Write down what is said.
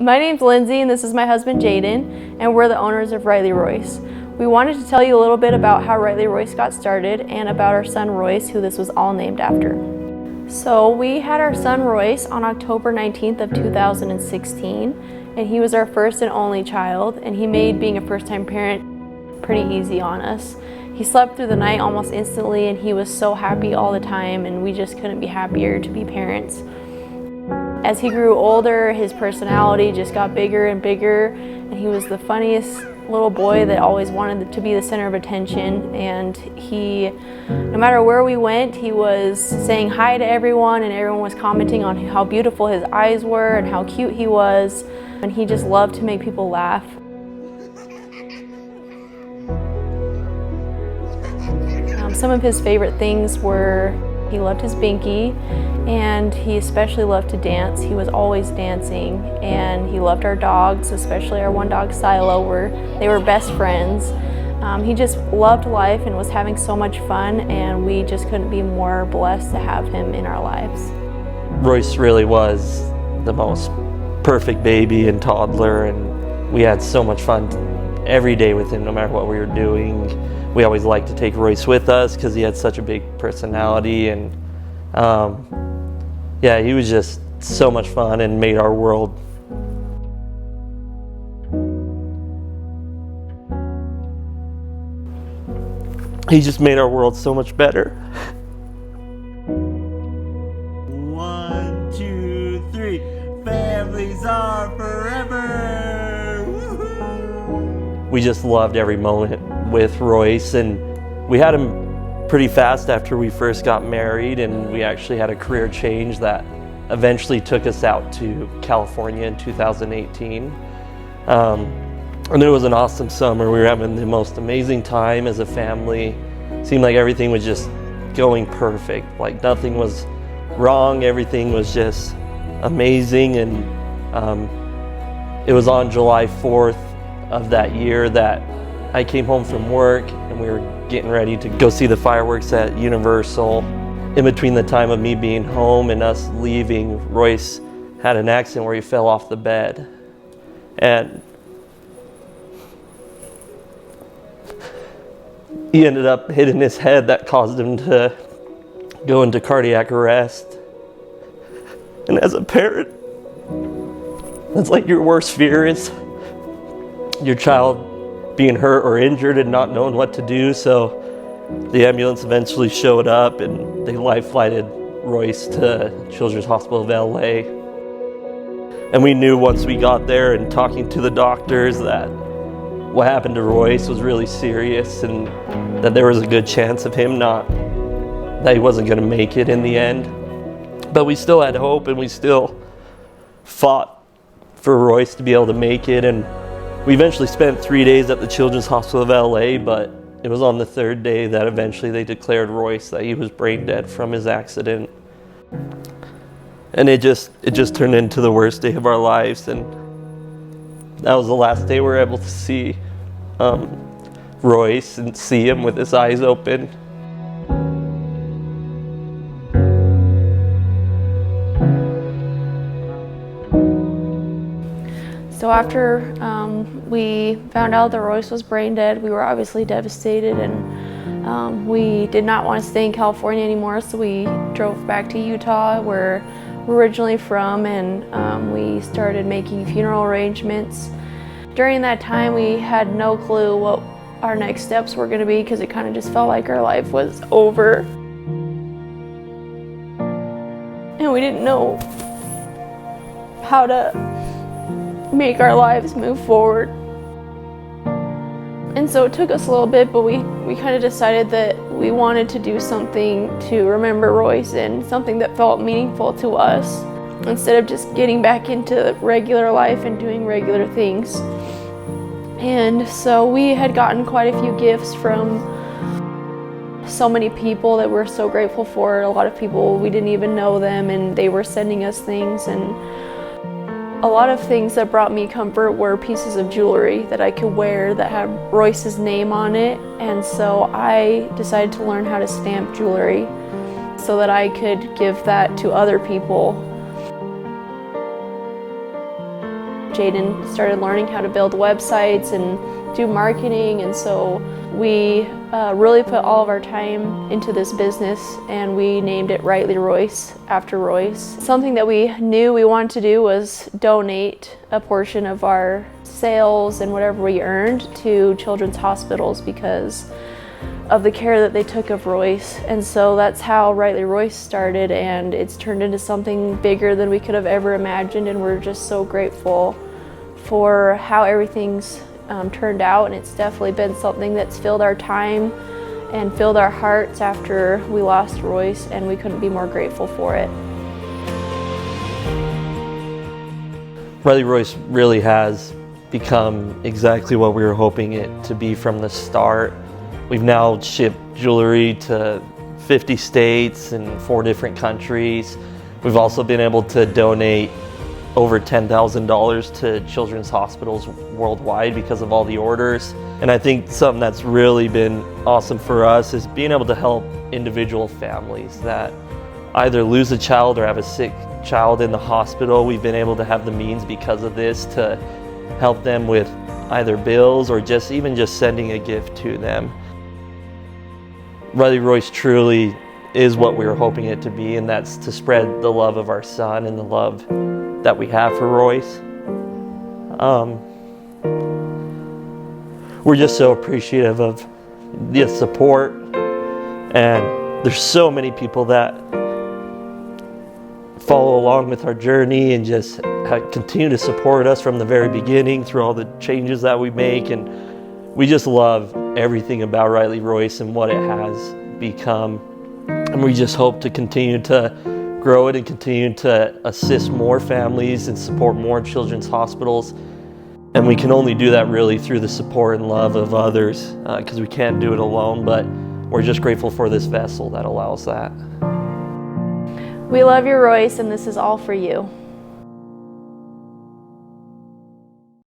My name's Lindsay and this is my husband Jaden, and we're the owners of Riley Royce. We wanted to tell you a little bit about how Riley Royce got started and about our son Royce, who this was all named after. So we had our son Royce on October 19th of 2016, and he was our first and only child, and he made being a first-time parent pretty easy on us. He slept through the night almost instantly, and he was so happy all the time, and we just couldn't be happier to be parents. As he grew older, his personality just got bigger and bigger, and he was the funniest little boy that always wanted to be the center of attention. And no matter where we went, he was saying hi to everyone, and everyone was commenting on how beautiful his eyes were and how cute he was. And he just loved to make people laugh. Some of his favorite things were he loved his binky, and he especially loved to dance. He was always dancing, and he loved our dogs, especially our one dog Silo, they were best friends. He just loved life and was having so much fun, and we just couldn't be more blessed to have him in our lives. Royce really was the most perfect baby and toddler, and we had so much fun every day with him, no matter what we were doing. We always liked to take Royce with us because he had such a big personality, and yeah, he was just so much fun and made our world. He just made our world so much better. 1, 2, 3, families are forever. Woo-hoo. We just loved every moment with Royce, and we had him pretty fast after we first got married, and we actually had a career change that eventually took us out to California in 2018. And it was an awesome summer. We were having the most amazing time as a family. Seemed like everything was just going perfect, like nothing was wrong, everything was just amazing. And it was on July 4th of that year that I came home from work, and we were getting ready to go see the fireworks at Universal. In between the time of me being home and us leaving, Royce had an accident where he fell off the bed. And he ended up hitting his head that caused him to go into cardiac arrest. And as a parent, that's like your worst fear is your child being hurt or injured and not knowing what to do. So the ambulance eventually showed up, and they life-flighted Royce to Children's Hospital of LA. And we knew once we got there and talking to the doctors that what happened to Royce was really serious, and that there was a good chance of him that he wasn't going to make it in the end. But we still had hope, and we still fought for Royce to be able to make it. And we eventually spent 3 days at the Children's Hospital of LA, but it was on the third day that eventually they declared Royce that he was brain dead from his accident. And it just turned into the worst day of our lives, and that was the last day we were able to see Royce and see him with his eyes open. So after we found out that Royce was brain dead, we were obviously devastated, and we did not want to stay in California anymore, so we drove back to Utah, where we're originally from, and we started making funeral arrangements. During that time, we had no clue what our next steps were going to be, because it kind of just felt like our life was over. And we didn't know how to make our lives move forward. And so it took us a little bit, but we kind of decided that we wanted to do something to remember Royce, and something that felt meaningful to us, instead of just getting back into regular life and doing regular things. And so we had gotten quite a few gifts from so many people that we're so grateful for. A lot of people, we didn't even know them, and they were sending us things. And a lot of things that brought me comfort were pieces of jewelry that I could wear that had Royce's name on it. And so I decided to learn how to stamp jewelry so that I could give that to other people. Jaden started learning how to build websites and do marketing, and so we really put all of our time into this business, and we named it Rightly Royce after Royce. Something that we knew we wanted to do was donate a portion of our sales and whatever we earned to children's hospitals because of the care that they took of Royce. And so that's how Rightly Royce started, and it's turned into something bigger than we could have ever imagined, and we're just so grateful for how everything's turned out. And it's definitely been something that's filled our time and filled our hearts after we lost Royce, and we couldn't be more grateful for it. Rightly Royce really has become exactly what we were hoping it to be from the start. We've now shipped jewelry to 50 states and 4 different countries. We've also been able to donate over $10,000 to children's hospitals worldwide because of all the orders. And I think something that's really been awesome for us is being able to help individual families that either lose a child or have a sick child in the hospital. We've been able to have the means because of this to help them with either bills or even just sending a gift to them. Rightly Royce truly is what we were hoping it to be, and that's to spread the love of our son and the love that we have for Royce. We're just so appreciative of the support, and there's so many people that follow along with our journey and just continue to support us from the very beginning through all the changes that we make, and we just love everything about Rightly Royce and what it has become, and we just hope to continue to grow it and continue to assist more families and support more children's hospitals. And we can only do that really through the support and love of others because we can't do it alone, but we're just grateful for this vessel that allows that. We love you, Royce, and this is all for you.